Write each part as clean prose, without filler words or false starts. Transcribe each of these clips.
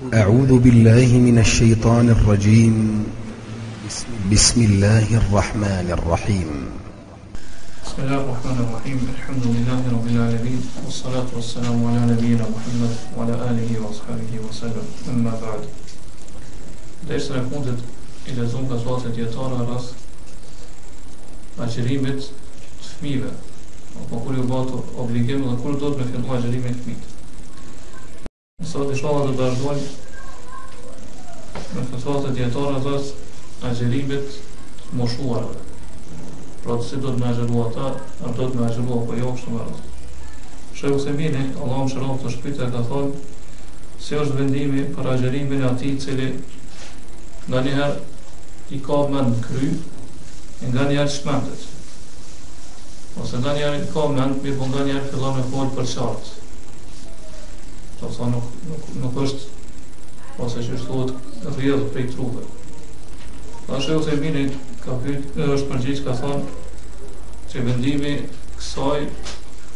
أعوذ بالله من الشيطان الرجيم. بسم الله الرحمن الرحيم. بسم الله الرحمن الرحيم. الحمد لله رب العالمين، والصلاة والسلام على نبينا محمد وعلى آله وأصحابه وسلم. أما بعد. Dersën e fundit I lexuam ka situatë dietare rreth agjërimit të fëmijëve, apo kur ju bëhet obligim dhe kur do të fillojë agjërimi I fëmijët. Sot inshallah do të vazhdojmë me situatë dietare rreth agjërimit të moshuarve. Pra si do të më agjërua ata, a do të më agjërua apo jo, kështu më radh. Shehu Semini, Allahu më shëroft të shpytja, ka thonë si është vendimi për agjërimin e atij I cili nga njëherë I ka mend kry, nga njëherë shmendet. Ose nga njëherë I ka mend, mirë po nga njëherë fillon me folë për qartë. Do të thonë nuk është, ose që është thuhet rrjedh prej trupe. Pra Shehu Semini është përgjigj, ka thonë që vendimi kësaj,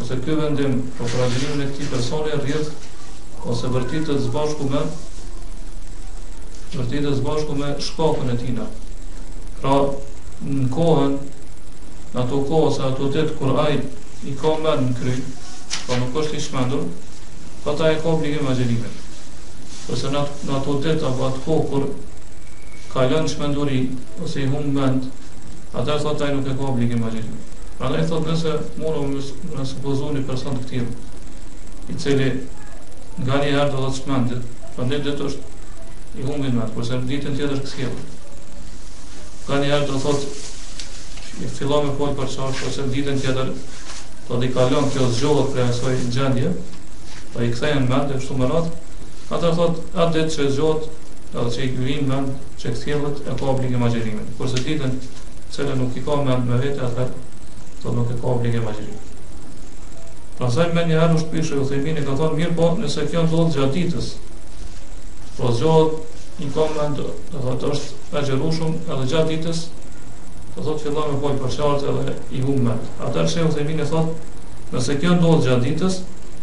ose ky vendim për agjërimin e këtij personi rrjedh ose vërtetë zbashku me shkakun e tina. Pra në kohën, në ato kohë ose ato ditë kur ai I ka mend në kry, pra nuk është I shmendur, ata e ka obligim agjërimin. Ose në ato ditë apo ato kohë kur ka lënë shmenduri ose I humb mend, atëherë thotë ai nuk e ka obligim agjërimin. Prandaj thotë nëse morëm në supozon një person të tillë, I cili nga një herë do të shmendet, prandaj ditë është I humbin mend, kurse në ditën tjetër kthjell. Nga një herë do thotë I fillon me folë për çfarë, ose në ditën tjetër do të kalon kjo zgjohet për asoj gjendje, do I kthehen mend e kështu me radhë. Atëherë thotë atë ditë që zgjohet, edhe që I vjen mend, që kthjellet e ka obligim agjërimin. Kurse ditën që nuk I ka mend me vete, atëherë do nuk e ka obligim agjërimin. Pra sa më një herë u shpyshë u themini, ka thonë mirë po nëse kjo ndodh gjatë ditës, po zgjohet I ka mend, do thotë është agjërueshëm edhe gjatë ditës, do thotë fillon me folë për qartë edhe I humb mend. Atëherë Shehu Themini thotë, nëse kjo ndodh gjatë ditës,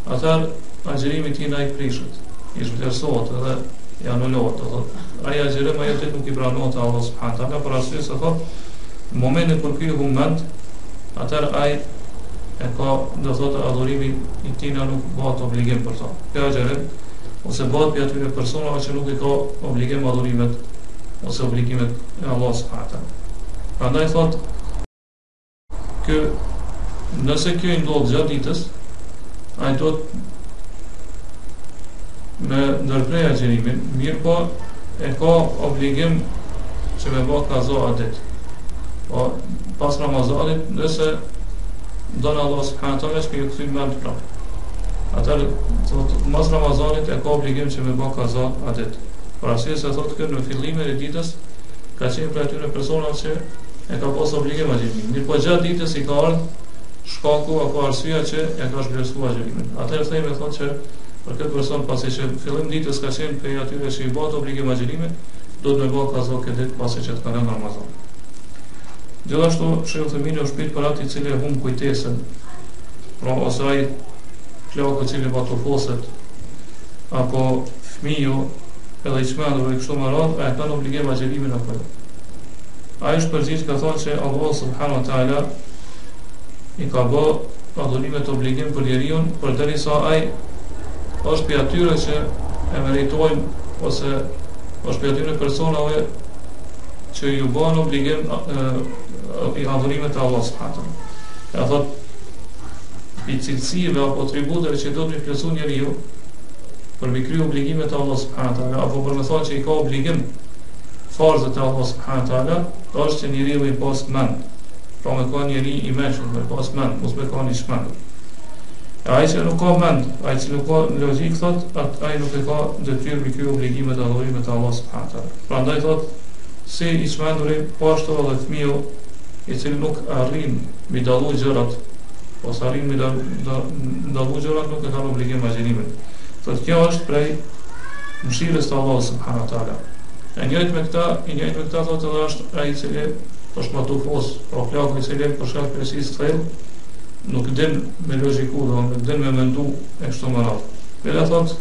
atëherë agjërimi I tij I prishet, I zhvlerësohet edhe I anulohet, do thotë ai agjërim ajo ditë nuk I pranohet Allah subhanahu taala, për arsye se thotë në momentin kur ky humb mend, atëherë ai e ka, do thotë adhurimi I tij nuk bëhet obligim për to. Kjo agjërim ose bëhet për atyre personave që nuk I ka obligim adhurimet ose obligimet e Allah subhanahu taala. Prandaj thotë që nëse kjo I ndodh gjatë ditës, ai do të me ndërprej agjërimin, mirë po e ka obligim që me bë kazo atë ditë. Po pas Ramazanit, nëse don Allah subhanahu taala që ju kthy mend prapë. Atëherë thotë mas Ramazanit e ka obligim që me bë kazo atë ditë. Por arsye se thotë që në fillimin e ditës ka qenë për atyre personave që e ka pas obligim agjërimin. Mirë po gjatë ditës I ka ardhur shkaku apo arsyeja që e ka zhvlerësuar agjërimin. Atëherë themi thotë që për këtë person pasi që fillim ditës ka qenë për atyre që I bëhet obligim agjërimit, do të më bëj kazo këtë ditë pasi që të kalon Ramazan. Gjithashtu Shehu Themini u shpyt për atë I cili humb kujtesën, pra ose ai plaku I cili batofoset apo fëmiu edhe I çmendur e kështu me radhë, ai ka obligim agjërimin apo jo. Ai është përgjigj, ka thonë që Allah subhanahu wa taala I ka bë adhurimet obligim për njeriu, përderisa ai është për atyre që e meritojnë ose është për atyre personave që ju bën obligim I adhurimet e Allah subhanahu wa taala. Ja thot I cilësive apo atributeve që do të më plotëson njeriu për mi kryer obligimet e Allah subhanahu wa taala, apo për më thonë që I ka obligim farzët e Allah subhanahu wa taala, është që njeriu I pas mend. Pra me ka njeri I mençur, me pas mend, mos me ka I shmendur. Ai që nuk ka mend, ai që nuk ka logjik, thot, ai nuk e ka detyrë me kryer obligimet e adhurimet e Allah subhanahu wa taala. Prandaj thot si I shmenduri, po ashtu edhe fëmiu I cili nuk arrin mi dallu gjërat, ose arrin mi dallu gjërat, nuk e ka obligim agjërimin. Thot kjo është prej mëshirës të Allah subhanahu wa taala. E njëjtë me këta thot edhe është ai I cili është matufos, pra plaku I cili për shkak të kësaj thellë nuk din me logjiku, nuk din me mendu e kështu me radhë. Vela thot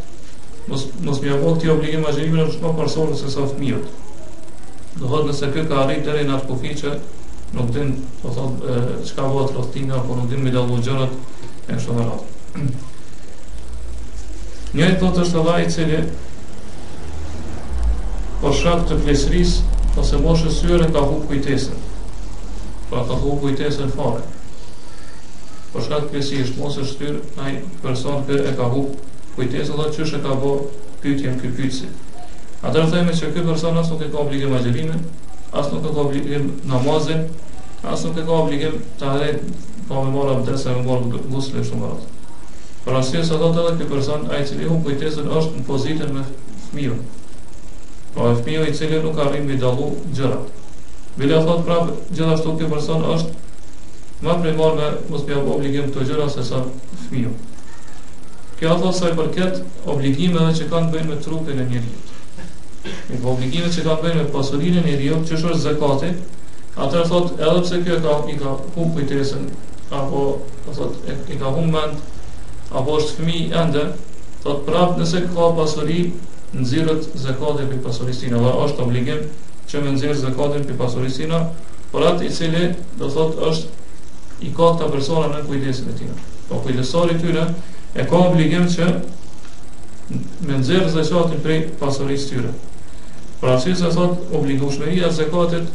mos më apo këtij obligim agjërimin është më parsorë se sa fëmijët. Do thotë nëse kë ka arrit deri në atë kufi që nuk din, do thotë çka bëhet rrotina, apo nuk din me dallu gjërat e kështu me radhë. Njëri thotë është Allah i cili për shkak të plesërisë ose moshës syre ka humbur kujtesën. Pra ka humbur kujtesën fare. Për shkak të plesërisë moshës syre ai person që e ka humbur kujtesën, do të çështë ka bë pyetjen ky pyetsi. Atëherë themi se ky person as nuk e ka obligim agjërimin, as nuk e ka obligim namazin, as nuk e ka obligim të harret, pa më marrë abdes e më marrë gusle shumë radhë. Për arsye se thotë edhe ky person, ai i cili humb kujtesën është në pozitën me fëmijën. Pra fëmiu i cili nuk arrin me dallu gjërat. Bile thotë prapë gjithashtu ky person është më prej marrë me mos me obligim këto gjëra se sa fëmiu. Kjo thotë sa i përket obligimeve që kanë të bëjnë me trupin e njeriut. Në obligimet që kanë të bëjnë me pasurinë e njeriut, që është zakati, atëherë thotë edhe pse kjo i ka humb kujtesën, apo thotë i ka humb mend, apo është fëmijë ende, thotë prapë nëse ka pasuri, nxirret zakati për pasurisë tina, dhe është obligim që me nxjerr zakatin për pasurisë tina, por atë i cili do thotë është i ka këta persona në kujdesin e tina. Po kujdesori tyre e ka obligim që me nxjerr zakatin për pasurisë tyre. Pra arsye se thot obligueshmëria e zakatit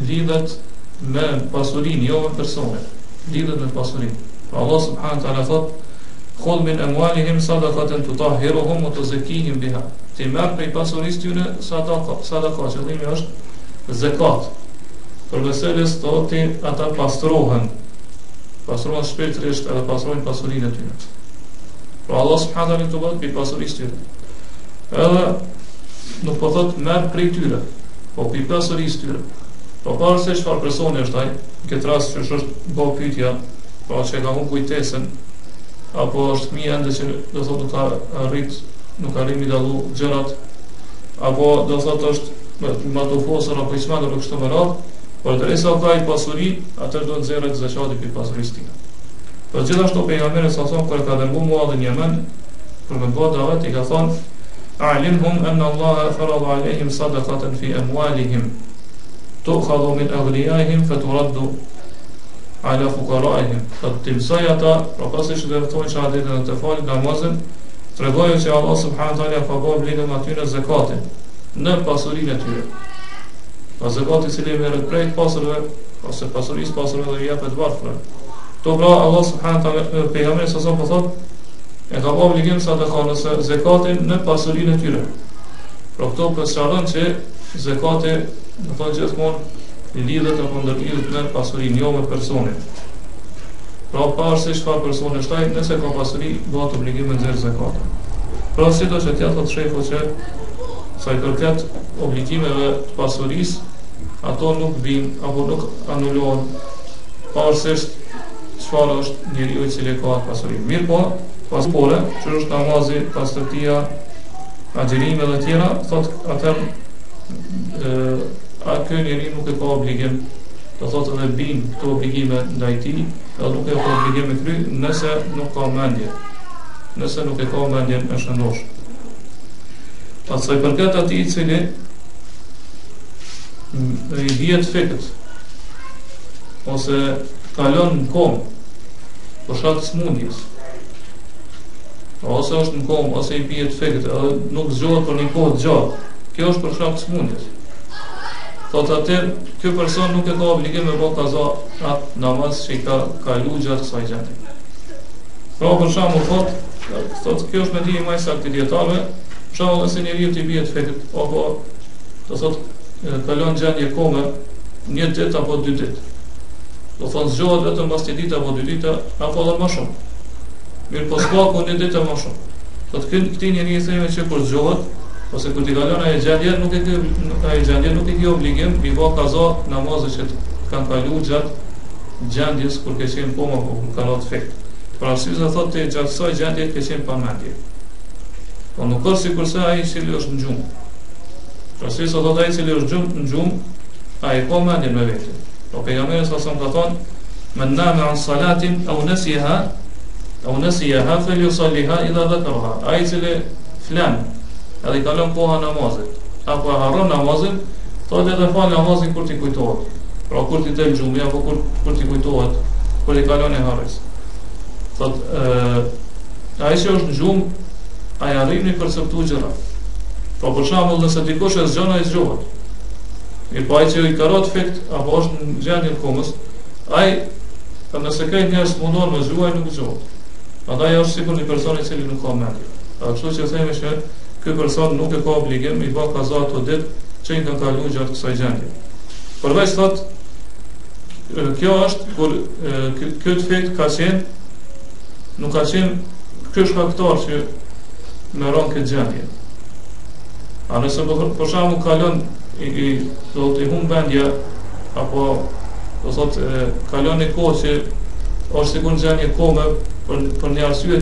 lidhet me pasurinë, jo me personin. Lidhet me pasurinë. Pra Allah subhanahu wa taala thot: "Khudh min amwalihim sadaqatan tutahhiruhum wa tuzakkihim biha." Ti merr prej pasurisë tyre sadaka, qëllimi është zakat. Për meselës thotë ata pastrohen shpirtërisht edhe pastrojnë pasurinë e tyre. Pra Allah subhanahu wa taala të bëhet për pasurisë tyre. Edhe nuk po thot merr prej tyre, po për pasurisë tyre. Po parë se çfarë personi është ai, në këtë rast që është bë pyetja, pra që ka humbur kujtesën, apo është fëmijë ende që do thotë nuk arrin mi dallu gjërat, apo do thotë është matofosur apo i smandur kështu me radhë, por derisa ka i pasuri, atëherë do të nxjerret zakati për pasurisë tij. Po gjithashtu pejgamberi sa thon kur ka dërguar Muadhin në Yemen për të bërë davet, i ka thonë: "A'limhum anna Allah farada 'alayhim sadaqatan fi amwalihim tu'khadhu min aghniyaihim faturaddu 'ala fuqara'ihim." Të mësoj ata, pra pasi që dërtojnë shahadetën e të falë namazin, tregojë që Allah subhanahu wa taala ka bërë obligim atyre zakatin në pasurinë e tyre. Pa zakati i cili merret prej pasurve, ose pasurisë pasurve dhe jepet varfër. To pra Allah subhanahu wa taala pejgamberi sa po thotë e ka bërë obligim sadaka nëse zakatin në pasurinë e tyre. Pra këto përshëron që zakati do thotë gjithmonë lidhet apo ndërlidhet me pasurinë, jo me personin. Pra pavarësisht se çfarë personi është ai, nëse ka pasuri, bëhet obligim të nxjerrë zakatin. Pra sidoqë që t'ia thotë shehu që sa i përket obligimeve të pasurisë, ato nuk vijnë apo nuk anulohen pavarësisht çfarë është njeriu i cili ka pasuri. Mirë po, pasure, që është namazi, pastërtia, agjërimi dhe tjera, thot atëherë ky njeri nuk e ka obligim, do thotë edhe bin këto obligime ndaj tij, edhe nuk e ka obligim me kry nëse nuk ka mendje. Nëse nuk e ka mendjen e shëndosh. Pastaj përkat atij i cili i dihet fekët ose kalon në komë për shkak të smundjes, ose është në komë ose i bie të fekët edhe nuk zgjohet për një kohë gjatë, kjo është për shkak të smundjes. Thotë atë, ky person nuk e ka obligim me bërë kaza atë namaz që i ka kalu gjatë kësaj gjendje. Pra për shembull thotë kjo është mendimi më i saktë i dietarëve, për shembull nëse njeriu i bie të fekët apo do thotë kalon gjendje kome një ditë apo 2 ditë. Do thonë zgjohet vetëm pas një ditë apo 2 ditë apo edhe më shumë. Mirë po s'ka një ditë më shumë. Thotë këtij njeriu i themi që kur zgjohet ose kur t'i kalon ai gjendje nuk e ka obligim mi bë kaza namazet që kanë kaluar gjatë gjendjes kur ke qenë koma apo kur ka rënë fekt. Pra arsye se thotë gjatë kësaj gjendje ke qenë pa mendje. Po nuk ka sikurse ai i cili është në gjumë. Pra arsye se thotë ai i cili është në gjumë, ai ka mendjen me vete. Po pejgamberi sa ka thonë: "Men nama an salatin aw nasiha falyusalliha idha dhakaraha." Ai i cili flan edhe i kalon koha namazit, apo e harron namazin, thotë edhe fal namazin kur t'i kujtohet. Pra kur t'i del xhumi apo kur t'i kujtohet, kur i kalon e harris. Thotë ai që është në xhum, ai arrin i perceptu gjëra. Po për shembull, nëse dikush e zgjon ai zgjohet. Mirë, po ai që i ka rrot fekt apo është në gjendje komës, ai nëse ka njerëz mundon me zgjuaj nuk zgjohet. Andaj është sikur një person i cili nuk ka mendje. Kështu që themi se ky person nuk e ka obligim i bë kaza ato ditë që i kanë kaluar gjatë kësaj gjendje. Përveç thotë, kjo është kur ky fekt ka qenë, nuk ka qenë ky shkaktar që me ron këtë gjendje. A nëse për shembull kalon do të humb mendja apo do thotë kalon një kohë që është sikur gjendje kome për një arsye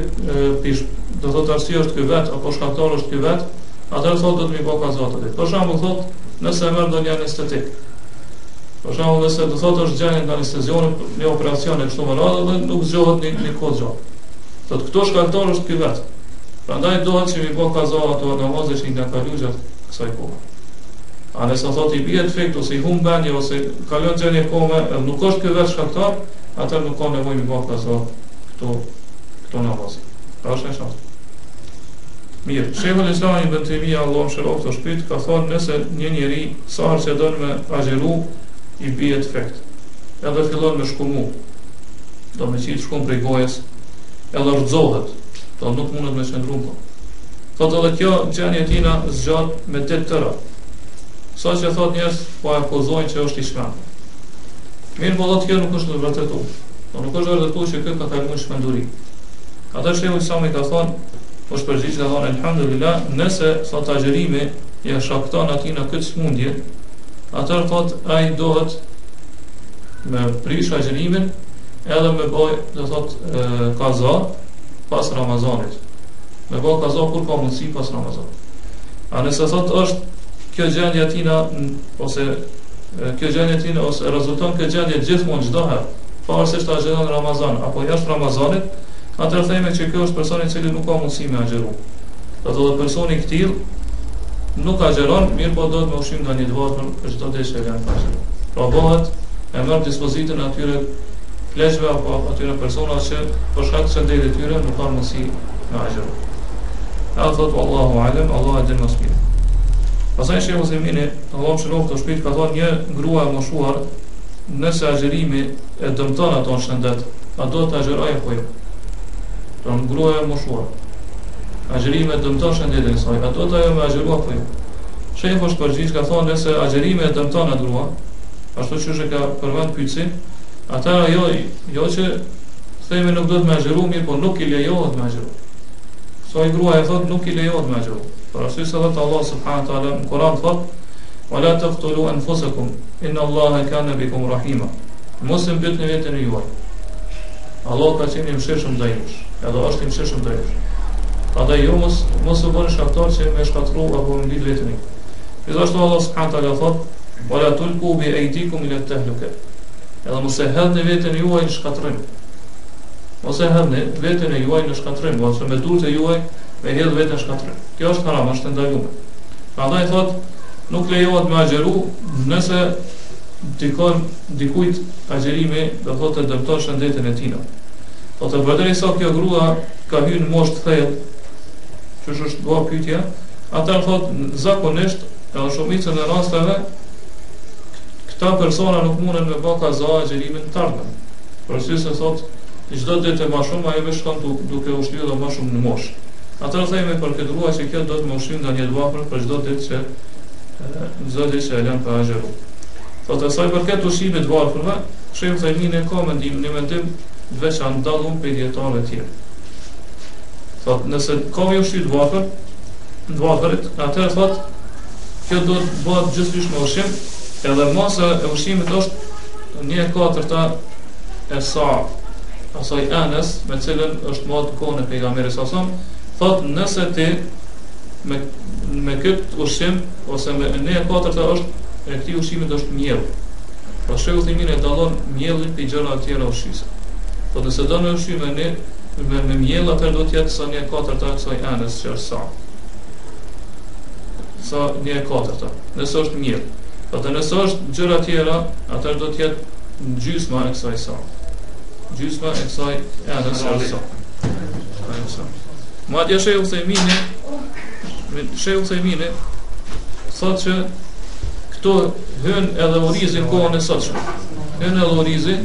do thotë arsye është ky vet apo shkaktar është ky vet, atëherë thotë do të më bëj kaza atë. Për shembull thotë nëse merr ndonjë anestezik. Për shembull nëse do thotë është gjendje anestezioni në operacion e kështu me radhë dhe nuk zgjohet një kohë gjatë. Thotë këto shkaktar është ky vet. Prandaj dohet që mi bëj kaza ato namazet që i kanë kaluar gjatë kësaj kohe. A nëse thotë i bie defekt ose i humb mendje ose kalon gjendje kome, nuk është ky vetë shkaktar, atë nuk ka nevojë mi bëj kaza këto namaze. Pra është e qartë. Mirë, Sheikhul Islam Ibn Taymija Allahu mëshiroft të shpejt ka thënë nëse një njeri sa herë që don me agjeru i bie defekt. Edhe fillon me shkurmu. Do me qitë shkum prej gojës, edhe rrëzohet, do nuk mundet me qëndru po. Thotë edhe kjo gjendje tina zgjat me ditë tëra. Sa që thot njerëz po akuzojnë që është i shmend. Mirë, po thotë kjo nuk është në vërtetu. Nuk është vërtetu që kjo ka kaluar shmenduri. Atë Sheikhul Islam i ka thonë, po shpërgjigj ka thonë elhamdulillah, nëse thot agjerimi ja shkakton atij në këtë smundje, atëherë thot ai dohet me prish agjerimin edhe me bëj, do thot kaza pas Ramazanit. Me bëj kaza kur ka mundësi pas Ramazanit. A nëse thot është kjo gjendje tina ose rezulton kjo gjendje gjithmonë çdo herë, pavarësisht a agjeron Ramazan apo jashtë Ramazanit, atëherë themi që kjo është personi i cili nuk ka mundësi me agjeru. Do të thotë personi i tillë nuk agjeron, mirë po do të më ushqim nga një dvatër për çdo ditë që kanë pasur. Pra bëhet e merr dispozitën atyre pleqve apo atyre personave që për shkak të çndërit të tyre nuk kanë mundësi me agjeru. A thotë wallahu alem, Allah e din më së miri. Pastaj Sheikhul Zemini, Allahu mëshiroft të shpejt ka thënë një grua e moshuar, nëse agjerimi e dëmton ato në shëndet, a do të agjerojë apo jo? Pra në grua e moshuar, agjerimi e dëmton shëndetin e saj, a do të ajo me agjeru apo jo? Sheikhul shpërgjigj ka thënë nëse agjerimi e dëmton atë grua, ashtu siç e ka përmend pyetësi, atëherë jo që themi nuk do të më agjeru, mirë, po nuk i lejohet me agjeru. Sa i grua e thot nuk i lejohet me agjeru. Por ashtu se thot Allah subhanahu wa taala në Kur'an thot: "Wala taqtulu anfusakum, inna Allaha kana bikum rahima." Mos e mbytni veten e juaj. Allah ka qenë i mëshirshëm ndaj jush, edhe është i mëshirshëm ndaj jush. Prandaj ju mos u bëni shkaktar që me shkatërru apo me mbyt veten e juaj. Gjithashtu Allah subhanahu wa taala thot: "Wala tulqu bi aydikum ila at-tahluka." Edhe mos e hedhni veten e juaj në shkatërrim. Mos e hedhni veten e juaj në shkatërrim, ose me durët e juaj me hedh veten në shkatërrim. Kjo është haram, është ndaluar. Prandaj thot nuk lejohet me agjeru nëse dikujt agjerimi do thotë dëmton shëndetin e tij. Po të vërtetë sa kjo grua ka hyrë në moshë të thellë, që është bua pyetja, ata thotë zakonisht, edhe shumica në rasteve këta persona nuk munden me bë kaza agjerimin të ardhmen. Përse se thotë çdo ditë më shumë ajo shkon duke ushqyer më shumë në moshë. Atëherë themi për këtë grua që kjo do të më ushqim nga një dvapër për çdo ditë që e lën pa agjeru. Thotë asaj përket ushqimit të varfërve, Sheikhul Zemini ka mendim të veçantë dallum prej dietarëve të tjerë. Thotë nëse ka një ushqim të varfërit, atëherë thotë kjo do të bëhet gjithësisht me ushqim, edhe masa e ushqimit është 1/4 e sa asaj anës me cilën është marrë kohën e pejgamberit sa thot nëse ti me këtë ushqim ose me 1/4 është e këtij ushqimit është miell. Po Sheikhul Zemini e dallon miellin pe gjëra të tjera ushqise. Po nëse do me ushqim me miell, atëherë do të jetë sa 1/4 e kësaj anës që është sa. sa 1/4. Nëse është miell. Atë nëse është gjëra tjera, atëherë do të jetë gjysma e kësaj sa. Gjysma e kësaj nëse sa. Madje Sheikh Uthejmini thotë që këto hyn edhe orizi në kohën e sotshme. Hyn edhe orizi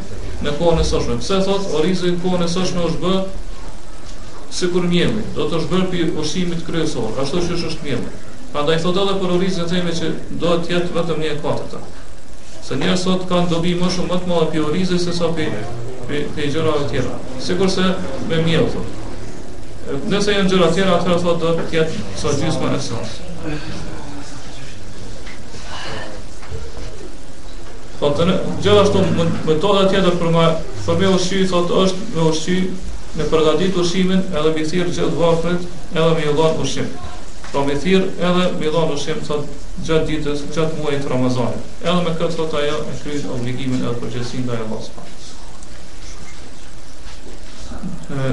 në kohën e sotshme. Pse thotë orizi në kohën e sotshme është bë sikur mielli, do të është bërë për ushqimit kryesor, ashtu që është mielli. Prandaj thotë edhe për orizin themi që do të jetë vetëm 1/4. Se njerëz sot kanë dobi më shumë më të madhe për orizin se sa për gjërave tjera. Sikurse me miell thotë. Nëse janë gjëra tjera, atëherë thotë do të jetë sa gjysma e saj. Thotë gjithashtu metoda tjetër për me ushqy thotë është me ushqy me përgatit ushqimin edhe me thirr gjatë varfrit edhe me dhënë ushqim. Pra me thirr edhe me dhënë ushqim thotë gjatë ditës, gjatë muajit Ramazanit. Edhe me këtë thotë ajo e kryen obligimin edhe përgjegjësinë ndaj Allahut.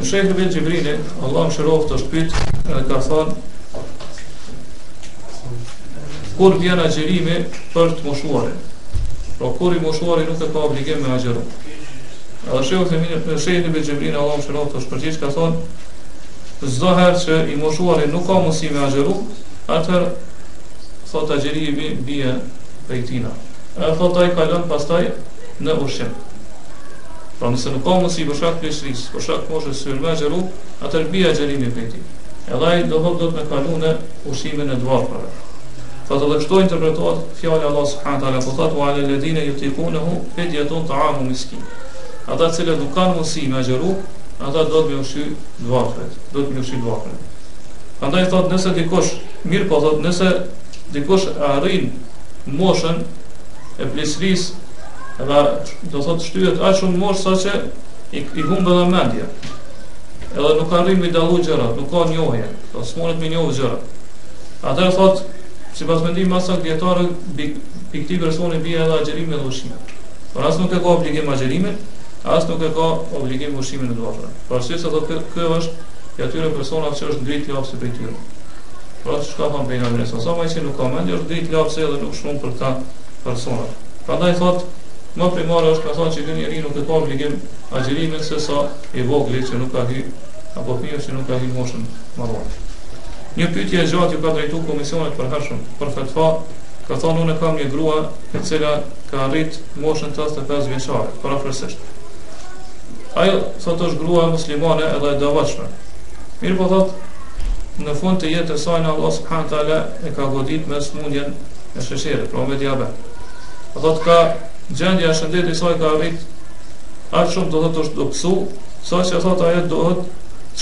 Sheikh ibn Xhibrini, Allah më shëroft, është pyet edhe ka thënë kur vjen agjerimi për të moshuarin. Pra kur i moshuari nuk e ka obligim me agjeru. Edhe Sheikh ibn Xhibrini, Allah më shëroft, është përgjigj ka thënë çdo herë që i moshuari nuk ka mundësi me agjeru, atëherë thot agjerimi bie prej tina. Edhe thot ai kalon pastaj në ushqim. Pra nëse nuk ka mundësi për shkak të pleshrisë, për shkak të moshës së me agjeru, atëherë bie agjerimi prej tij. Edhe ai do të me kalu në ushqimin e dvarprave. Thotë edhe kështu interpretohet fjala Allah subhanahu wa taala, po thotë wa alal ladina yutiqunahu fidyatun ta'amu miskin. Ata që nuk kanë mundësi me agjeru, ata do të më ushqy dvarpret. Prandaj thotë nëse dikush, mirë po thotë nëse dikush arrin moshën e pleshrisë, edhe do thotë shtyhet aq shumë moshë saqë i humbë edhe mendja. Edhe nuk arrin me dallu gjërat, nuk ka njohje, do smonet me njohë gjërat. Atëherë thotë, sipas mendimit masak dietarë, pikë personi bie edhe agjerimi dhe ushqimi. Por as nuk e ka obligim agjerimin, as nuk e ka obligim ushqimin e dvarpërave. Por arsye se thotë ky është i atyre personave që është ngrit lapsi prej tyre. Pra çka thon pejgamberi sa më që nuk ka mendje është ngrit lapsi edhe nuk shmon për këta persona. Prandaj thotë më primare është ka thonë që ky njeri nuk e ka obligim agjerimin se sa i vogël që nuk ka hy apo fëmijë që nuk ka hy moshën marrore. Një pyetje e gjatë ju ka drejtuar komisionit për hershëm për fatva, ka thonë unë kam një grua e cila ka arrit moshën 85 vjeçare, parafërsisht. Ajo thotë është grua muslimane edhe e devotshme. Mirë po thotë në fund të jetës saj Allah subhanahu wa taala e ka godit me smundjen e sheqerit, pra me diabet. Thotë ka gjendja e shëndetit saj ka arrit aq shumë do thotë është dobësu, saqë thotë ajo do të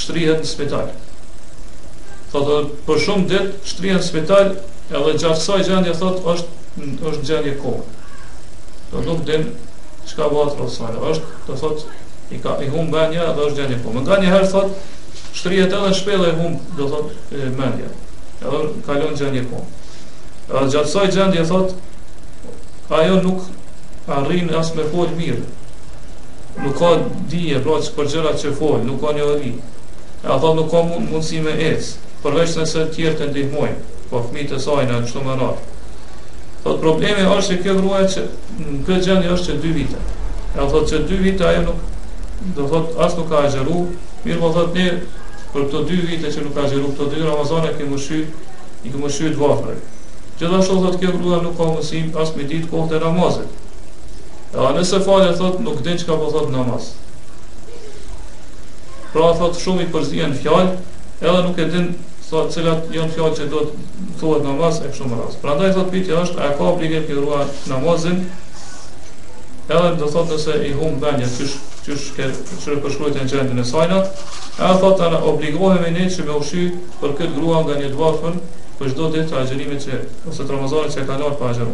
shtrihet në spital. Thotë për shumë ditë shtrihet në spital, edhe gjatë kësaj gjendje thotë është gjendje kohë. Do nuk din çka bëhet rreth saj. Është do thotë i humb mendja dhe është gjendje kohë. Nganjëherë thotë shtrihet edhe shpellë e humb, do thotë mendja. Edhe kalon gjendje kohë. Edhe gjatë kësaj gjendje thotë ajo nuk arrin as me fol mirë. Nuk ka dije për gjërat që fol, nuk ka njohuri. Ato nuk ka mundësi me ecë, përveç nëse të tjerë të ndihmojnë, po fëmijët e saj në kështu me radhë. Thotë problemi është që kjo gruaja që në këtë gjendje është që 2 vite. Thotë që 2 vite ajo nuk do thotë as nuk ka agjeru, mirë po thotë ne për këto 2 vite që nuk ka agjeru, këto 2 Ramazane i kemi ushqyer dvafrë. Gjithashtu thotë kjo grua nuk ka mundësi as me ditë kohët e namazit. Nëse falë thotë nuk din çka po thotë namaz. Pra thotë shumë i përzihen fjalë, edhe nuk e din thotë cilat janë fjalë që do të thuhet namaz e kështu me radhë. Prandaj thotë pyetja është a ka obligim kjo grua namazin? Edhe do thotë nëse i humb mendja çysh përshkruhet në gjendjen e saj, edhe thotë ana obligohemi ne që me ushqy për këtë grua nga një dvafër për çdo ditë të agjerimit që ose të Ramazanit që ka larë pa agjeru.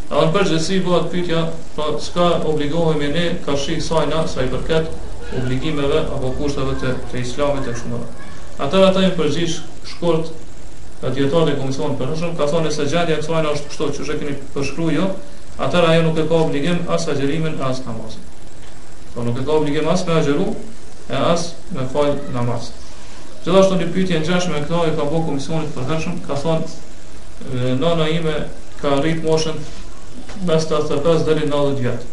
Edhe në përgjithësi bëhet pyetja, pra çka obligohemi ne kashi sajna sa i përket obligimeve apo kushteve të islamit e kështu me radhë. Atëherë ata i përgjigj shkurt dietarët e komisionit për shkak ka thonë se gjendja e kësaj është kështu që e keni përshkruar, atëherë ajo nuk e ka obligim as agjerimin as namazin. Po nuk e ka obligim as me agjeru e as me fal namaz. Gjithashtu një pyetje e ngjashme me këtë e ka bëu komisionit për hershëm, ka thonë nana ime ka rrit moshën mes 85 deri në 90 vjet.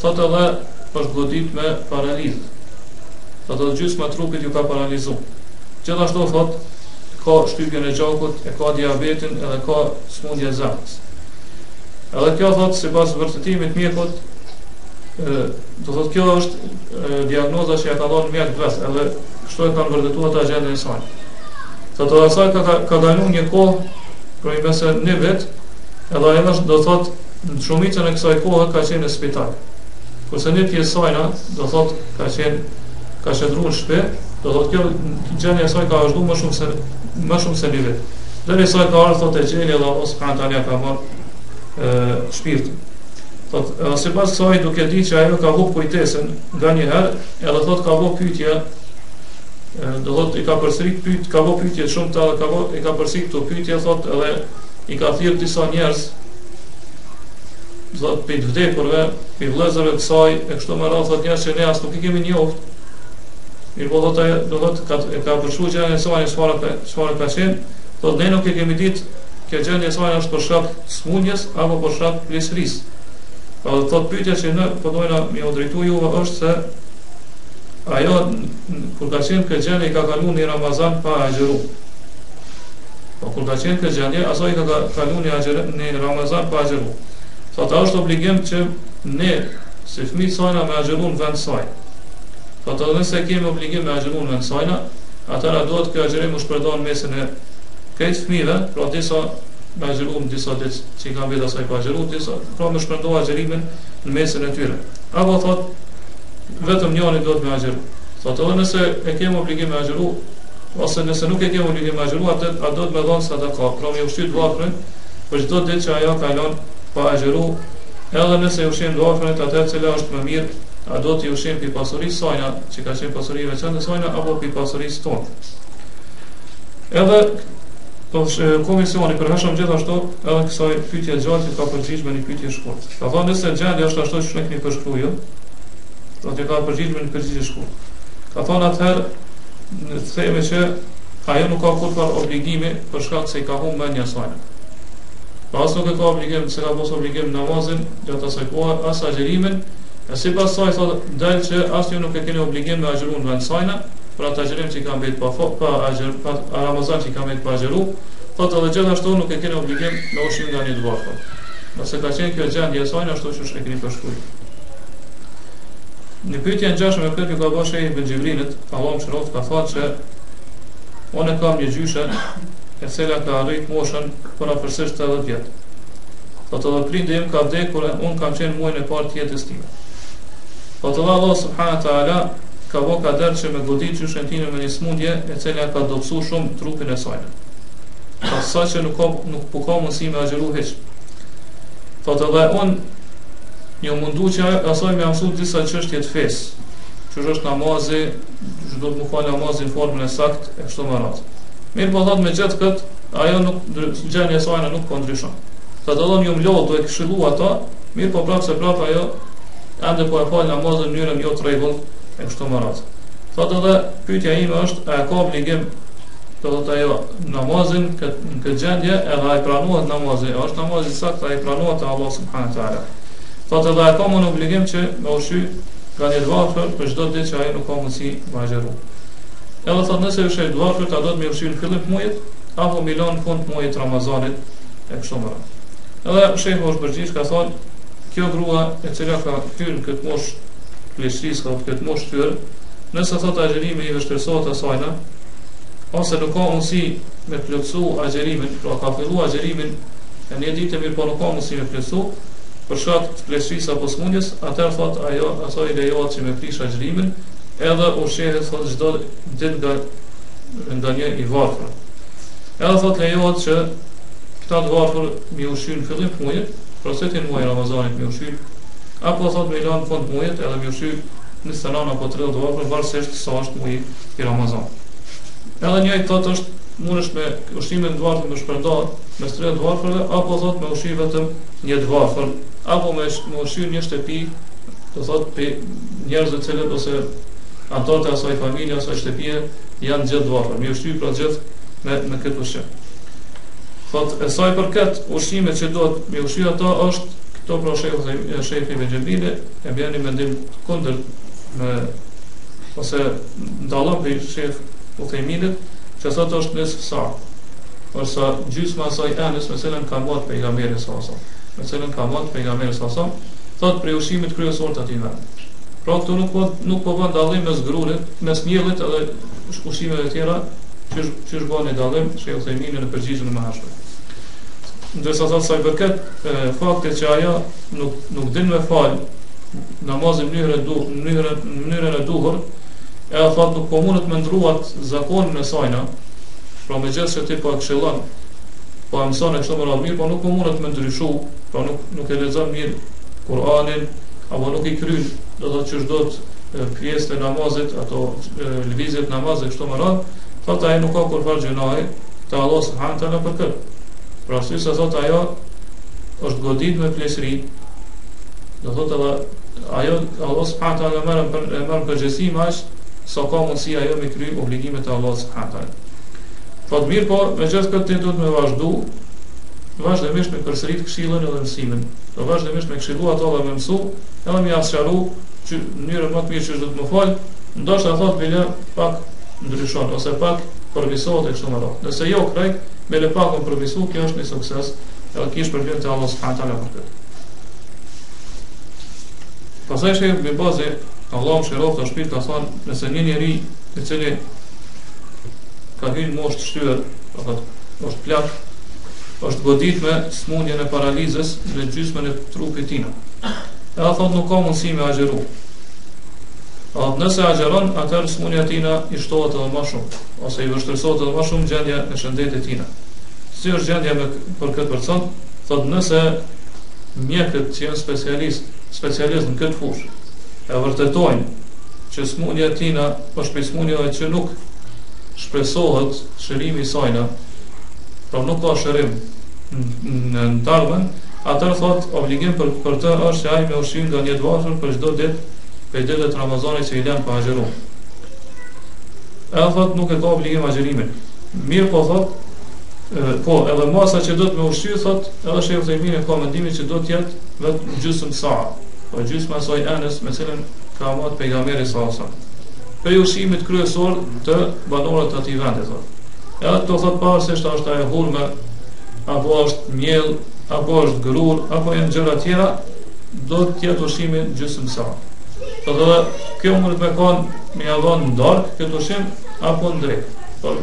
Thot edhe është godit me paralizë. Thot edhe gjysma e trupit ju ka paralizuar. Gjithashtu thot ka shtypjen e gjakut, e ka diabetin edhe ka smundje e zemrës. Edhe kjo thot sipas vërtetimit mjekut, do thot kjo është diagnoza që ja ka dhënë mjek vetë, edhe kështu e kanë vërtetuar ata gjendjen e saj. Thot edhe asaj ka kaluar një kohë prej mëse një vit, edhe ajo do thot në shumicën e kësaj kohe ka qenë në spital. Kurse një pjesë sajna do thot ka qëndruar në shtëpi, do thot kjo gjendja e saj ka vazhduar më shumë se një vit. Deri sa ka ardhur thot e gjeli dhe Allah subhanahu taala ka marrë shpirtin. Thot sipas kësaj duke ditë që ajo ka humbur kujtesën nganjëherë, edhe thot ka vënë pyetje, do thot i ka përsërit pyetje, ka vënë pyetje shumë të i ka përsërit këto pyetje, thot edhe i ka thirrë disa njerëz, thot për të vdekurve, për vëllezërve të saj, e kështu me radhë thot njerëz që ne as nuk i kemi njohur. Mirë po thot ajo, do thot ka përshuar gjendjen e saj çfarë ka qenë, thot ne nuk e kemi ditë kjo gjendje e saj është për shkak të smundjes apo për shkak të plesërisë. Pa thot pyetja që ne po dojna më u drejtoj juve është se ajo kur ka qenë kjo gjendje i ka kaluar në Ramazan pa agjëru. Po kur ka qenë kjo gjendje, asaj ka kaluar në Ramazan pa agjëru. Thot është obligim që ne si fëmijët sajna me agjëru në vend saj. Thot edhe nëse kemi obligim me agjëru në vend sajna, atëra duhet kjo agjërim u shpërndon mesin e këtë fëmijëve, pra disa me agjëru në disa ditë që i kanë vetë asaj pa agjëru, disa pra me shpërndon agjërimin në mesin e tyre. Apo thot vetëm njëri duhet me agjëru. Thot edhe nëse e kemi obligim me agjëru, ose nëse nuk e kemi obligim me agjëru, atë do të me dhënë sadaka, pra me ushqyt varfrin për çdo ditë që ajo ka lënë pa agjëru, edhe nëse ushqim varfrin atë cila është më mirë, a do të ushqim pi pasurisë sajna, që ka qenë pasuri veçantë sajna, apo pi pasurisë tonë. Edhe komisioni përheshëm gjithashtu edhe kësaj pyetje gjatë ka përgjigj me një pyetje shkurt. Ka thënë nëse gjendja është ashtu siç ne kemi përshkruar, do të ka përgjigj me një përgjigje shkurt. Ka thënë atëherë në theme që ajo nuk ka kurrë obligimi për shkak se i ka humbur mendja saj. Pas nuk e ka obligim, se ka mos obligim namazin gjatë asaj kohe, as agjërimin, e sipas saj thotë dal që as ju nuk e keni obligim me agjërun vend sajna, për atë agjërim që i ka mbet pa Ramazan që i ka mbet pa agjëru, thotë edhe gjithashtu nuk e keni obligim me ushqim nga një dëvarfër. Nëse ka qenë kjo gjendje e sajna, ashtu që e keni përshkruar. Në pyetjen 16 ka bërë Sheikh Ibn Xhibrinit, Allahu mëshiroft, ka thënë se unë kam një gjyshe e cila ka arrit moshën për afërsisht 80 vjet. Thotë edhe prindi im ka vdekur, unë kam qenë muajin e parë të jetës time. Thotë edhe Allah subhanahu taala ka vënë kader që me godit gjyshen time me një smundje e cila ka dobësuar shumë trupin e saj. Sa që nuk ka mundësi me agjëru hiç. Thotë edhe unë një mundu që asaj me mësu disa çështje të fesë, që është namazi, që do të më falë namazin në formën e saktë e kështu me radhë. Mirë po thotë me gjithë këtë, ajo gjendja e saj nuk po ndryshon. Thotë edhe unë lodh do e këshillu ata, mirë po prapë se prapë ajo ende po e falë namazin në mënyrën jo të rregullt e kështu me radhë. Thotë edhe pyetja ime është, a ka obligim të thotë ajo namazin në këtë gjendje, edhe ai pranohet namazi, është namazi sakt, ai pranohet te Allah subhanahu taala. Thotë edhe ka më në obligim që me ushqy nga një dëvarfër për çdo ditë që ajo nuk ka mundësi me agjëru. Edhe thotë nëse ushqy dëvarfër, ta do të më ushqy në fillim të muajit apo milon në fund të muajit Ramazanit e kështu me radhë. Edhe shehu është përgjigj ka thonë, kjo grua e cila ka hyrë në këtë moshë pleshris, ka këtë moshë tyr, nëse thotë agjërimi i vështirësohet asajna, ose nuk ka mundësi me plotësu agjërimin, pra ka fillu agjërimin e një ditë mirë po nuk ka mundësi me plotësu për shkak të pleshrisë apo smundjes, atëherë thotë ajo asaj lejohet që me prish agjërimin, edhe ushqehet thotë çdo ditë nga një i varfër. Edhe thotë lejohet që këta të varfër mi ushqy në fillim të muajit, pra se të muaj Ramazanit mi ushqy, apo thotë me lanë në fund të muajit edhe mi ushqy në senan apo 30 varfër, varësisht sa është muaji i Ramazanit. Edhe njëjtë thotë është mundesh me ushqimin e dëvarfër me shpërndarë me 30 dëvarfërve, apo thotë me ushqy vetëm një dëvarfër, apo me ushqy një shtëpi, do thotë pe njerëz të cilët ose anëtarët e asaj familje, asaj shtëpie janë gjithë dëvarfër, me ushqy pra gjithë me këtë ushqim. Thot e sa i përket ushqimet që duhet me ushqy ata është këto pra sheikh Ibn Xhabili e bjeni mendim kundër me ose ndallon për sheikh Uthayminit që sot është nisf sa. Ose gjysma e saj anës mesela ka marrë pejgamberi sallallahu alajhi wasallam. Mesela ka marrë pejgamberi sallallahu alajhi wasallam thot për ushqimet kryesor të atij vend. Pra këtu nuk po bën dallim mes grurit, mes miellit edhe ushqimeve të tjera, që është bën dallim sheikh Uthaymin në përgjigjen e mëhershme. Ndërsa thot sa i përket faktit që ajo nuk din me fal namazin në mënyrën e duhur, e thot nuk po mundet me ndruat zakonin e sajna, pra me gjithë që ti po e këshillon, po e mëson e kështu më radhë mirë, po nuk po mundet me ndryshu, pra nuk e lexon mirë Kur'anin, apo nuk i kryen, do të thotë që çdo pjesë e namazit, ato lëvizjet namazit kështu më radhë, thot ai nuk ka kurfar gjunahe te Allah subhanahu taala për këtë. Pra si sa thot ajo është godit me plesri, do thot edhe ajo Allah subhanahu taala merr përgjegjësi aq sa ka mundësi ajo me kry obligimet e Allah subhanahu taala. Thot mirë po, me gjithë këtë ti duhet me vazhdimisht me përsërit këshillën edhe mësimin. Do vazhdimisht me këshillu ato dhe me mësu, edhe me asqaru që mënyrën më të mirë që do të më fal, ndoshta thot bile pak ndryshon ose pak përvisohet e kështu me radhë. Nëse jo krejt, me le pak më përvisu, kjo është një sukses, edhe kish përvjen te Allah subhanahu taala për këtë. Pastaj sheikh me bazë Allah më shëroft të shpirt ka thonë, nëse një njeri i cili ka hyrë moshë të shtyr, është plak, është godit me smundjen e paralizës në gjysmën e trupit tina. Edhe thot nuk ka mundësi me agjeru. Nëse agjeron, atëherë smundja tina i shtohet edhe më shumë, ose i vështirësohet edhe më shumë gjendja e shëndetit tina. Si është gjendja për këtë person? Thot nëse mjekët që janë specialist në këtë fushë e vërtetojnë që smundja tina është për smundjave që nuk shpresohet shërimi i sajna, pra nuk ka shërim në tarmen, atër thot obligim për të është që ai me ushqim nga një dvashër për çdo ditë për ditët e Ramazanit që i lën pa agjeru. Edhe thot nuk e ka obligim agjerimin. Mirë po thot, po edhe masa që do të me ushqy, thot edhe sheikh Uthaymin ka mendimin që do të jetë vetëm gjysmë sa'a, po gjysma e saj anës me cilën ka marrë pejgamberi sallallahu alajhi wasallam. Për ushqimit kryesor të banorëve të atij vendi thot. Edhe to thot pavarësisht është ajo hurme, apo është miell, apo është grur, apo janë gjëra tjera, do të jetë ushqimi gjysmë sa'a. Po dhe kjo mund të më kanë me avon në darkë këtë ushqim apo në drejt. Por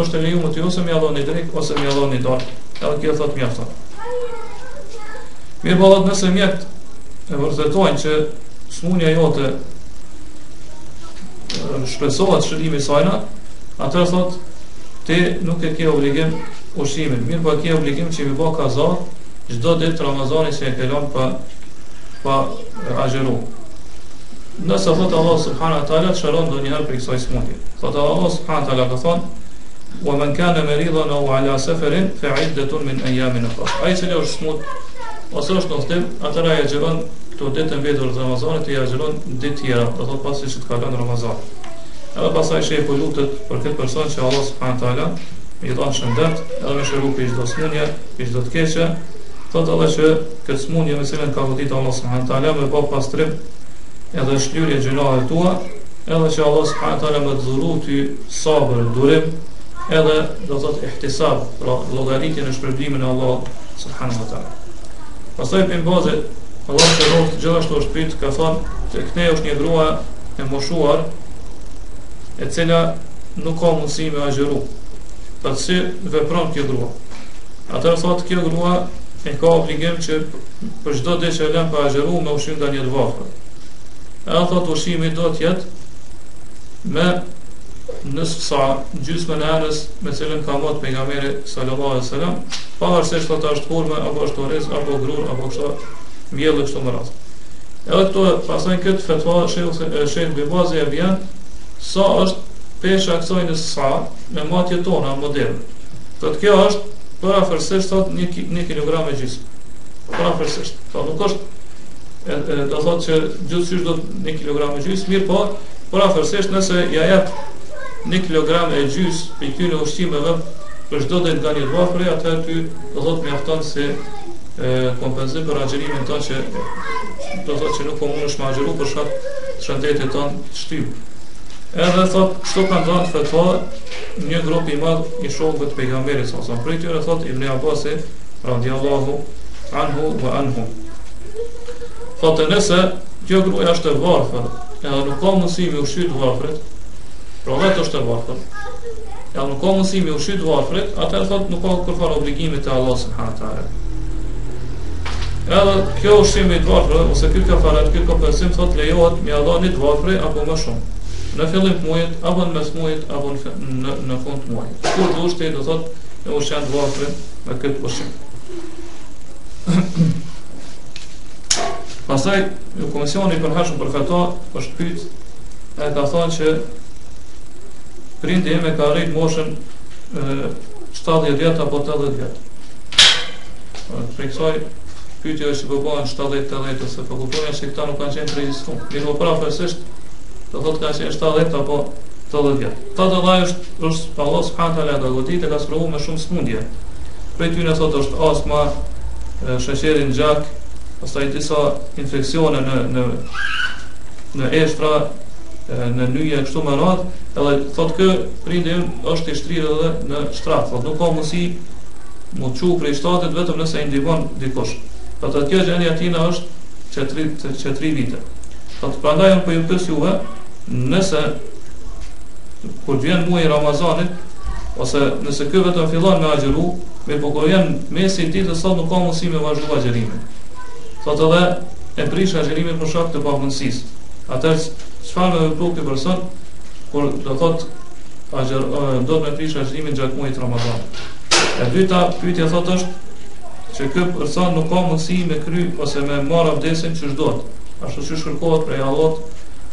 është e lejuar të ose me avon në drejt ose me avon në darkë. Edhe kjo thot mjafton. Mirë po nëse mjekët e vërtetojnë që smundja jote shpresohet shërimi i sajna, atëherë thot ti nuk e ke obligim ushqimin, mirë po ke obligim që mi bë kaza çdo ditë Ramazanit që e ke lënë pa agjeru. Nëse thot Allah subhanahu wa taala çaron ndonjëherë për kësaj smundje. Thot Allah subhanahu wa taala ka thonë: "Wa man kana maridan aw ala safarin fa 'iddatun min ayamin ukhra." Ai që është smut ose është në udhtim, atëra ai agjeron këto ditë mbetur të Ramazanit, i agjeron ditë tjera, do thot pasi që të kalon Ramazani. Edhe pasaj shehu lutet për këtë person që Allah subhanahu wa taala i dhon shëndet, edhe me shëru për çdo smundje, për çdo të keqe. Thot edhe që këtë smundje me cilën ka goditur Allah subhanahu wa taala me bë pastrim edhe shlyerje gjunave tua, edhe që Allah subhanahu wa taala më dhuru ty sabër, durim, edhe do thot ihtisab, pra llogaritjen e shpërblimin e Allah subhanahu wa taala. Pastaj për bazë Allah të rroft gjithashtu është pyet, ka thonë se këtej është një grua e moshuar e cila nuk ka mundësi me agjeru. Për si vepron kjo grua? Atëherë thot kjo grua e ka obligim që për çdo ditë që lën pa agjeru me ushqim nga një dvafër. Edhe thot ushqimi do të jetë me nisf sa, gjysmën e anës me cilën ka marrë pejgamberi sallallahu alaihi wasallam, pavarësisht thot është hurme apo është oriz apo grur apo kështu mbjellë kështu më radh. Edhe këto pasojnë këtë fetva sheikh Bibazi e vjen sa është pesha kësaj në sa me matje tona modern. Thot kjo është parafërsisht thot 1 kilogram e gjysmë. Parafërsisht. Thot nuk është do thot që gjithsesi do 1 kilogram e gjysmë, mirë po parafërsisht nëse ja jep 1 kilogram e gjysmë për këtyre ushqimeve për çdo ditë nga një varfër, atëherë ty do thotë mjafton se kompenzim për agjerimin tonë që do thotë që nuk po mundesh me agjëru për shkak të shëndetit tonë të shtyp. Edhe thotë kështu kanë dhënë fatva një grup i madh i shokëve të pejgamberit sallallahu alajhi wasallam. Për tyre thotë Ibn Abbas radiallahu anhu wa anhum. Thotë nëse kjo gruaja është e varfër, edhe nuk ka mundësi me ushqyt varfrit, pra vetë është e varfër, edhe nuk ka mundësi me ushqyt varfrit, atëherë thotë nuk ka kërfar obligime te Allah subhanahu wa taala. Edhe kjo ushqim i varfër ose ky kafaret, ky kompenzim thotë lejohet me Allah një varfër apo më shumë. Në fillim të muajit, apo në mes muajit, apo në fund të muajit. Kur do ushte do thotë me ushqim të varfër me këtë ushqim. Pastaj komisioni i përhershëm për fatva është pyet, e ka thënë që prindi im e ka arrit moshën 70 vjet apo 80 vjet. Për kësaj pyetja është po bëhen 70-80 ose po kuptojnë se këta nuk kanë qenë të regjistruar. Mirë, prapësisht do thotë kanë qenë 70 apo 80 vjet. Tatë Allah është Allah subhanahu wa taala ka goditë ka sprovuar me shumë smundje. Për ty në thotë është astma, sheqeri në gjak, pastaj disa infeksione në eshtra, në nyje kështu me radhë, edhe thotë kë prindi im është i shtrirë edhe në shtrat, thotë nuk ka mundësi mu çu prej shtatit vetëm nëse i ndihmon dikush. Thotë kjo gjendja tina është që 3 vite. Thotë prandaj unë po ju pyes juve, nëse kur vjen muaji i Ramazanit, ose nëse ky vetëm fillon me agjëru, me po kur vjen mesi i ditës sot nuk ka mundësi me vazhdu agjërimin. Thotë edhe e prish agjërimin për shkak të pamundësisë. Atëherë çfarë do të bëjë ky person kur do thotë do të prish agjërimin gjatë muajit Ramazanit? E dyta pyetja thotë është që ky person nuk ka mundësi me kry ose me marr abdesin që çdohet, ashtu siç kërkohet prej Allahut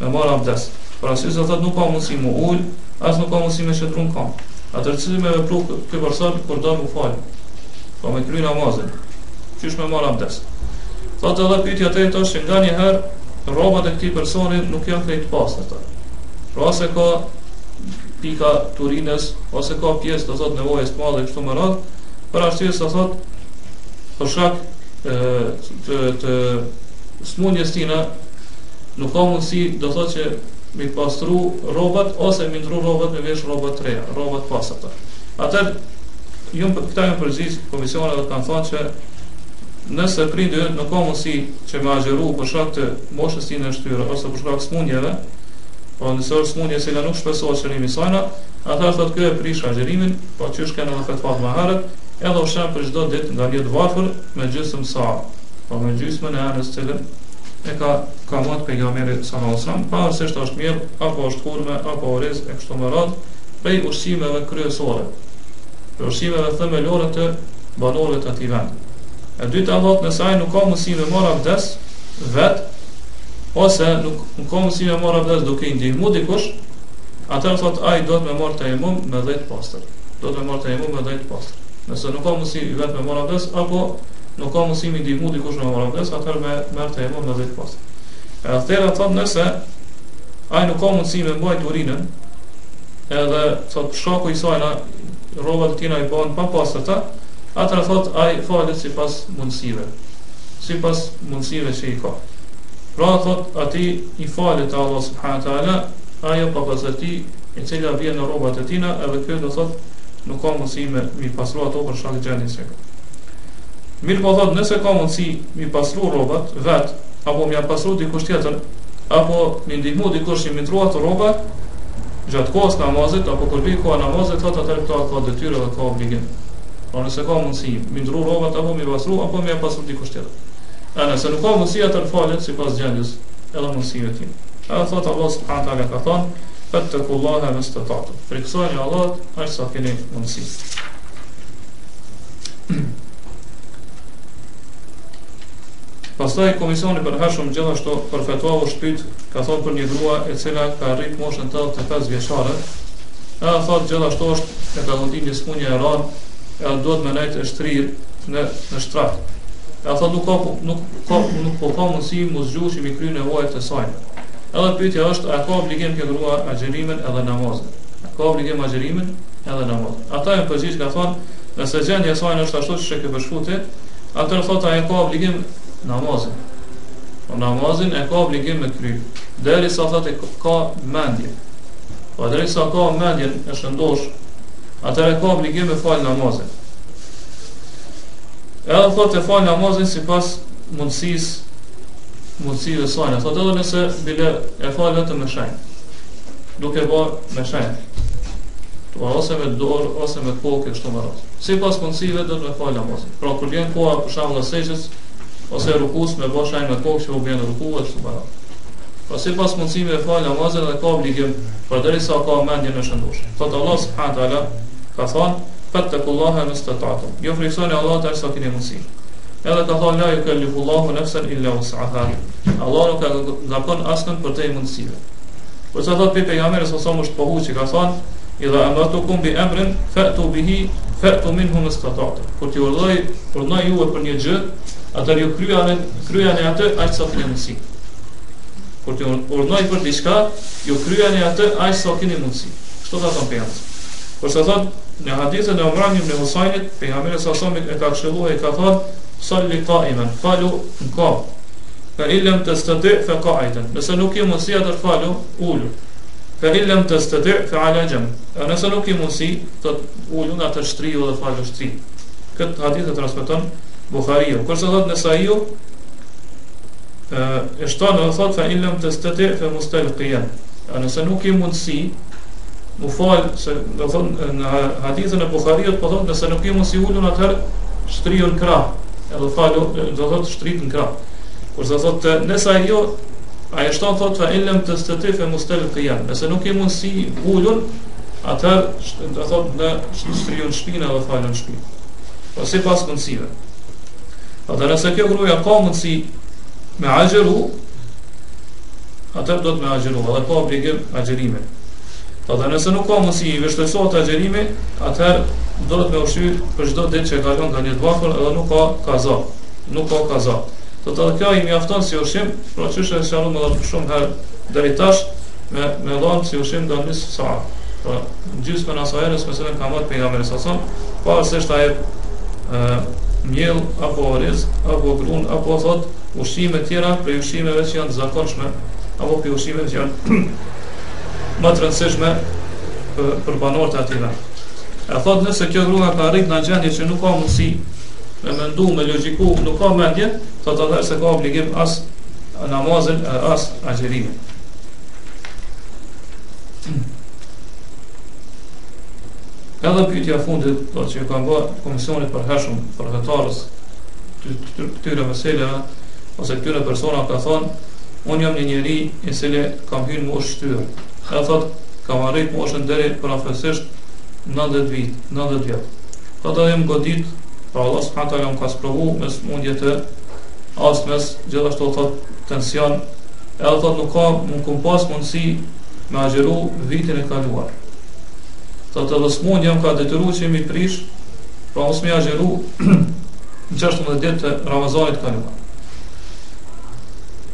me marr abdes. Por arsye se thotë nuk ka mundësi me ul, as nuk ka mundësi me shëtrum kam. Atëherë çfarë me vepru ky person kur do të fal? Po me kry namazin. Qysh me marr abdes? Thotë edhe pyetja tjetër është që nganjëherë rrobat e këtij personi nuk janë krejt pastërta. Pra ose ka pika të urinës, ose ka pjesë do thotë nevojës të madhe kështu me radhë, për arsye se thotë për shkak të smundjes tina nuk ka mundësi do thotë që mi pastru rrobat ose mi ndru rrobat me vesh rrobat të reja, rrobat pastërta. Atëherë këta janë përgjigjës komisioneve kanë thënë që nëse prindi nuk ka mundësi që me agjëru për shkak të moshës tine shtyre ose për shkak smundjeve, po nëse është smundje që nuk shpesohet shërimi sajna, atëherë thotë ky e prish agjërimin, po çysh kanë edhe fatva më herët, edhe ushqen për çdo ditë nga një varfër me gjysmë sa, po me gjysmën e anës cilën e ka marrë pejgamberi sallallahu alajhi wasallam, pavarësisht është mirë apo është hurme apo oriz e kështu me radhë, prej ushqimeve kryesore, për ushqimeve themelore të banorëve të atij vendi. E dyta thotë nëse ai nuk ka mundësi me marr abdes vet, ose nuk ka mundësi me marr abdes duke i ndihmuar dikush, atëherë thotë ai do të me marr tejemum me 10 pastër. Do të me marr tejemum me 10 pastër. Nëse nuk ka mundësi vet me marr abdes apo nuk ka mundësi me ndihmuar dikush me marr abdes, atëherë me marr tejemum me 10 pastër. Atëherë thotë nëse ai nuk ka mundësi me mbajt urinën, edhe thotë shoku i saj na rrobat e tina i bën pa pastërta, atëra thot ai falet sipas mundësive që i ka. Pra thot ati i falet Allah subhanahu wa taala ajo papazërti e cila vjen në rrobat e tina, edhe kjo do thot nuk ka mundësi mi pasru ato për shkak të gjendjes së tij. Mirë po thot nëse ka mundësi mi pasru rrobat vet, apo mi pasru dikush tjetër, apo mi ndihmu dikush që mi ndrua ato rroba gjatë kohës namazit apo kur vi koha namazit, thot atëherë këto ka detyrë dhe ka obligim. Pra nëse ka mundësi mi ndru rrobat apo mi pasru apo mi pasru dikush tjetër. A nëse nuk ka mundësi atë falet sipas gjendjes edhe mundësive tim. A thot Allah subhanahu wa taala ka thonë fattaqullaha mastata'tum. Friksoni Allahut aq sa keni mundësi. Pastaj komisioni përhershëm gjithashtu për fatva u shpyt, ka thonë për një grua e cila ka arrit moshën 85 vjeçare. A thot gjithashtu është e ka ndonjë smundje e rëndë, e duhet me nejtë e shtrirë në shtrat. E thot nuk po ka mundësi mu zgju që mi kry nevojat e saj. Edhe pyetja është, a ka obligim kjo grua agjërimin edhe namazin? A ka obligim agjërimin edhe namaz. Ata janë përgjigj ka thonë, nëse gjendja e saj është ashtu siç e ke përshkruar, atëherë thotë ai ka obligim namazin. Po namazin e ka obligim me kry. Derisa thotë ka mendje. Po derisa ka mendjen e shëndosh, atëherë ka obligim me fal namazin. Edhe thotë e fal namazin sipas mundësive saj. Thotë edhe nëse bile e fal vetëm me shenjë, duke bë me shenjë, ose me dorë, ose me kokë, kështu më radhë. Sipas mundësive do të me fal namazin. Pra kur vjen koha për shembull e sejdës ose rukus, me bë shenjë me kokë që u bën ruku, kështu më radhë. Pra sipas mundësive e fal namazin dhe ka obligim, përderisa ka mendjen e shëndosh. Thotë Allah subhanahu wa taala ka thonë: "Fattaqullaha mastata'tum." Jo friksoni Allah derisa keni mundësi. Edhe ka thonë: "La yukallifullahu nafsan illa wus'aha." Allah nuk ka zakon asnjë për te mundësive. Por sa thotë pejgamberi sa është pohu që ka thonë: "Idha amartukum bi amrin fa'tu bihi fa'tu minhu mastata'tum." Kur ti urdhëroj juve për një gjë, atëherë ju kryeni atë aq sa keni mundësi. Kur ti urdhëroj për diçka, ju kryeni atë aq sa keni mundësi. Kështu ka thënë pejgamberi. Por sa thotë në hadithin e Umran ibn Husainit, pejgamberi sa e ka këshilluar e ka thënë: "Salli qa'iman", falu në kohë. Fa illam tastati' fa qa'idan. Nëse nuk ke mundësi atë falu ulu. Fa illam tastati' fa 'ala jamb. Nëse nuk ke mundësi, të ulun atë shtriu dhe falu shtri. Këtë hadith e transmeton Buhariu. Kurse thot Nesaiu e shton thot fa illam tastati' fa mustalqiyan. Nëse nuk ke mundësi mu fal, se do thon në hadithin e Buhariut po thot nëse nuk ke mundësi ulun atëherë shtriu në krah. Edhe falu do thot shtrit në krah. Kurse thot Nesaiu ai shton thot fa illam tastati' fa mustalqiyan. Nëse nuk ke mundësi ulun, atëherë do thot në shtriu në shpinë edhe falu në shpinë. Po sipas mundësive. Atëherë nëse kjo gruaja ka mundësi me agjeru, atëherë do të me agjeru, edhe ka obligim agjerimin. Atëherë nëse nuk ka mundësi i vështirësohet agjerimi, atëherë do të me ushqy për çdo ditë që kalon nga një të varfër edhe nuk ka kaza. Nuk ka kaza. Do të kjo i mjafton si ushqim, pra çështë e shalom edhe shumë herë deri tash me dhënë si ushqim nga nis sa. Pra gjysmën e asajës mesela ka marrë pejgamberi sa pavarësisht ai miell apo oriz apo grun apo thot ushqime tjera për ushqimeve që janë të zakonshme apo për ushqime që janë më të rëndësishme për banorët e atij vend. E thot nëse kjo grua ka arrit në gjendje që nuk ka mundësi me mendu, me logjiku, nuk ka mendje, thot atëherë se ka obligim as namazin as agjerimin. Edhe pyetja fundit, do që kam bërë komisionit për hershëm për vetarës këtyre meseleve ose këtyre persona ka thonë, unë jam një njeri i cili kam hyrë moshë shtyrë. Edhe thot kam arrit moshën deri për afërsisht 90 vjet. Thot edhe jam godit, pra Allah subhanahu taala më ka sprovu me smundje të astmes, gjithashtu thot tension, edhe thot nuk kam pas mundësi me agjeru vitin e kaluar. Thot edhe smundja më ka detyruar që mi prish, pra mos më agjeru në 16 ditë të Ramazanit kaluar.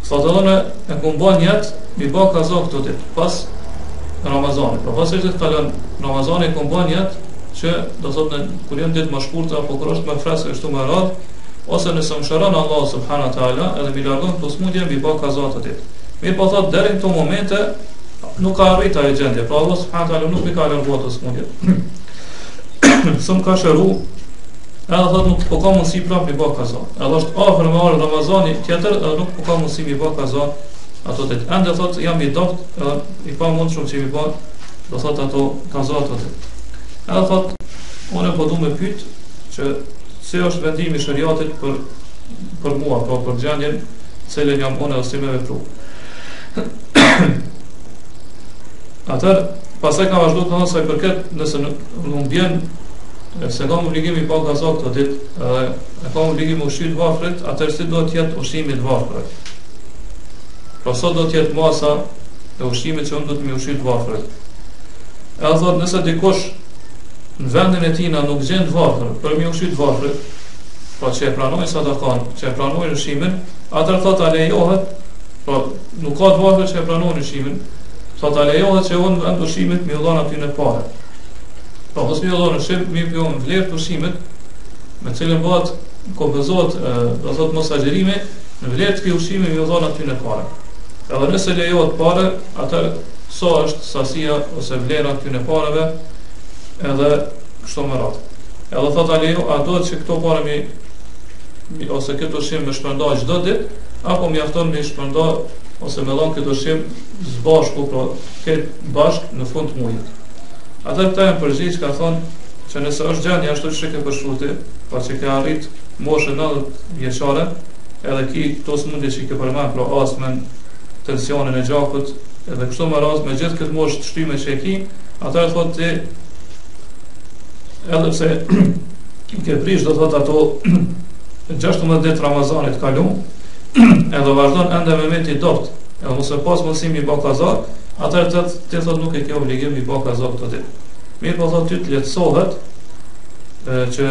Thot edhe e kum bën jetë, mi bë kaza këto ditë pas Ramazanit. Pra pas se kalon Ramazani kum bën jetë që do thot në kur janë ditë më shkurtë apo kur është më freskë kështu më radh, ose nëse më shëron Allah subhanahu wa taala edhe mi largon këto smundje, mi bë kaza ato ditë. Mirë po thot deri në këto momente nuk ka arrit ajo gjendje. Pra Allah subhanahu wa taala nuk më ka larguar ato smundje. S'm ka shëru, edhe thot nuk po ka mundësi prapë mi bë kaza. Edhe është afër me orën Ramazani tjetër, edhe nuk po ka mundësi mi bë kaza ato ditë. Ende thot jam i dopt, edhe i pa mundshëm që mi bë, do thot ato kaza ato ditë. Edhe thot, unë po du me pyet që si është vendimi i shariatit për mua, pra për gjendjen cilën jam unë edhe si me vepru. Atër, pasaj ka vazhdu të thonë sa i përket nëse nuk bjen se kam obligim i pa kaza këto ditë edhe e kam obligim ushqy të varfrit, atër si do t'jetë ushqimi të varfrit. Pra sot do t'jetë masa e ushqimit që unë do t'mi ushqy të varfrit. Edhe thot, nëse dikush në vendin e tina nuk gjen të varfër për mi ushqy të varfrit, pra që e pranojnë sadakan, që e pranojnë ushqimin, atër thot a lejohet, pra nuk ka të varfër që e pranojnë ushqimin, thot a lejohet që unë vend ushqimit mi udhan aty në pare. Pra mos mi dhon ushqim, mi pjo në vlerë të ushqimit, me cilën bëhet kompenzohet do thot mos agjerimi, në vlerë të këtij ushqimi mi dhon aty në parë. Edhe nëse lejohet parë, atë sa është sasia ose vlera aty në parëve, edhe kështu me radhë. Edhe thot a duhet që këto parë ose këtë ushqim me shpërnda çdo ditë, apo mjafton me shpërnda ose me dhon këtë ushqim zbashku, pra këtë bashk në fund të muajit. Ata këta janë përgjigj ka thonë që nëse është gjendja ashtu që ke përshkruti, pa që ke arrit moshën 90 vjeçare, edhe ki këto smundje që ke përmend, pra astmën, tensionin e gjakut, edhe kështu me radhë me gjithë këtë moshë të shtyme që e ki, atëherë thotë ti, edhe pse ke prish do thotë ato 16 ditë Ramazanit kalon, edhe vazhdon ende me meti dopt, edhe mos e pas mundësi mi bë kaza, atëherë ti thotë nuk e ke obligim mi bë kaza këtë ditë. Mirë po thotë ty të lehtësohet që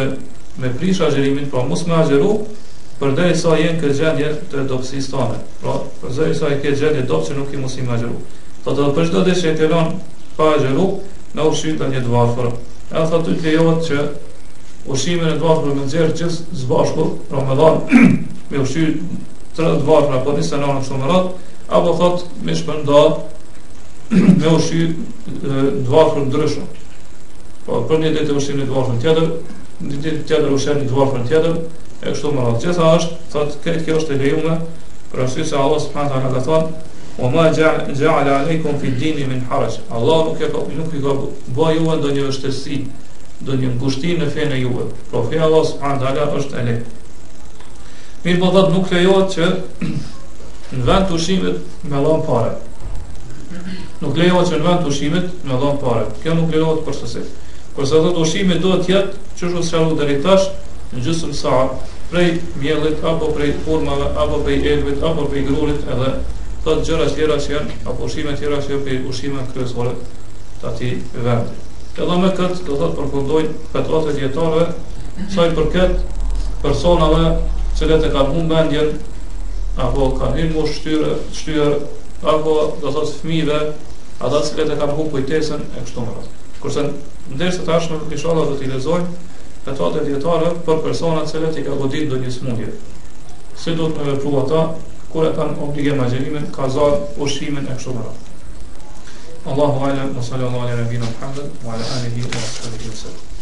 me prish agjerimin, pra mos me agjeru përderisa jenë këtë gjendje të dopsisë tane. Pra përderisa e ke gjendje dopt që nuk i mos i agjeru. Thotë edhe për çdo ditë që e ke lënë pa agjeru, me ushqim të një të varfër. Edhe thotë ty të lejohet që ushqimin e të varfër me nxjerr gjithë zbashku, pra me dhanë me ushqim 30 varfër apo 29 kështu me radhë, apo thotë me shpërnda me ushqim të varfër ndryshëm. Po për një ditë ushqim në të varfër tjetër, një ditë tjetër ushqim në të varfër tjetër, e kështu me radhë. Gjitha është, thotë këtë kjo është e lejuar, për arsye se Allah subhanahu wa taala ka thonë: "Wa ma ja'ala alaykum fi ad-din min haraj." Allah nuk i ka bëu juve ndonjë vështirësi, ndonjë ngushtim në fenë juve. Por feja Allah subhanahu wa taala është e lehtë. Mirë po thotë nuk lejohet që në vend të ushqimit me dhon parë. Nuk lejohet që në vend të ushqimit me dhon parë. Kjo nuk lejohet përsëri. Kurse thotë ushqimi duhet të jetë çështë shallu deri tash në gjysmë sa prej miellit apo prej hurmave apo prej elvit apo prej grurit, edhe thotë gjëra tjera që janë apo ushqime tjera që janë prej ushqimeve kryesore të atij vendi. Edhe me këtë do thotë përfundojnë fatvat e dietarëve sa i përket personave që e kanë humbur mendjen apo kanë hyrë në shtyrë apo do thotë fëmijëve, ata që e kanë humbur kujtesën e kështu me radhë. Kurse ndërsa tashmë inshallah do t'i lexojmë fatvat e dietarëve për personat që i ka goditur ndonjë smundje. Si do të me vepru ata kur e kanë obligim agjerimin, kazan, ushqimin e kështu me radhë. Allahu a'lam, sallallahu alaihi wa sallam, wa ala alihi wa sahbihi wa sallam.